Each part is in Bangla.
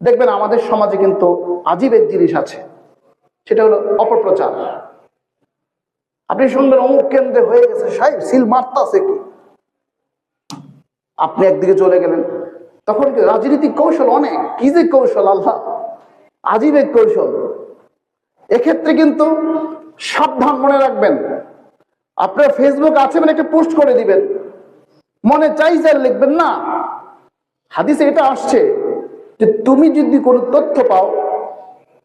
দেখবেন আমাদের সমাজে কিন্তু আজীব এক জিনিস আছে, সেটা হলো অপপ্রচার। আপনি শুনবেন অমুক কেন্দ্রে হয়ে গেছে, সাহেব সিল মারতাছে কি, আপনি একদিকে চলে গেলেন। তখন কি রাজনীতিক কৌশল অনেক, কি যে কৌশল, আল্লাহ, আজীব এক কৌশল। এক্ষেত্রে কিন্তু সাবধান, মনে রাখবেন, আপনার ফেসবুক আছে মানে একটা পোস্ট করে দিবেন, মনে চাইছে আর লিখবেন না। হাদিসে এটা আসছে যে তুমি যদি কোনো তথ্য পাও,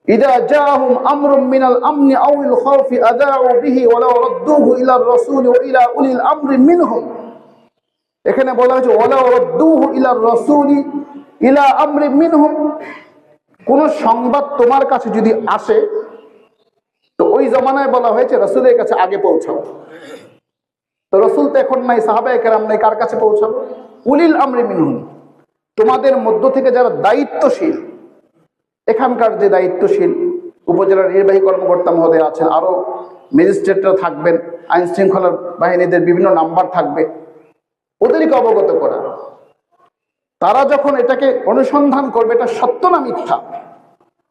ইদা জাআহুম আমরুম মিনাল আমনি আউল খাউফি আযাউ বিহি ওয়ালাউ রাদ্দুহু ইলার রাসূল ওয়া ইলা উলিল আমরি মিনহুম। এখানে বলা হয়েছে ওয়ালাউ রাদ্দুহু ইলার রাসূলি ইলা আমরি মিনহুম। কোন সংবাদ তোমার কাছে যদি আসে, তো ওই জমানায় বলা হয়েছে রাসূলের কাছে আগে পৌঁছাও। তো রাসূল তো এখন নাই, সাহাবায়ে কেরাম নাই, কার কাছে পৌঁছাবো? উলিল আমরি মিনহুম, তোমাদের মধ্য থেকে যারা দায়িত্বশীল, এখানকার যে দায়িত্বশীল উপজেলার নির্বাহী কর্মকর্তা মহোদয় আছেন, আরো ম্যাজিস্ট্রেটরা থাকবেন, আইন শৃঙ্খলা বাহিনীদের বিভিন্ন নাম্বার থাকবে, ওদেরকে অবগত করা। তারা যখন এটাকে অনুসন্ধান করবে এটা সত্য না মিথ্যা,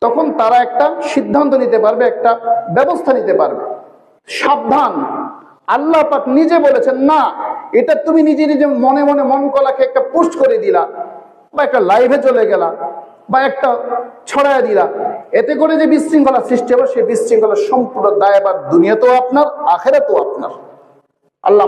তখন তারা একটা সিদ্ধান্ত নিতে পারবে, একটা ব্যবস্থা নিতে পারবে। সাবধান, আল্লাহ পাক নিজে বলেছেন না, এটা তুমি নিজে নিজে মনে মনে মন কলাকে একটা পোস্ট করে দিলা, বা একটা লাইভে চলে গেলা, বা একটা ছড়ায় দিলা, এতে করে যে বিশৃঙ্খলা সৃষ্টি হবে, সেই বিশৃঙ্খলার সম্পূর্ণ দায়ভার দুনিয়াতেও আপনার, আখিরাতেও আপনার। আল্লাহ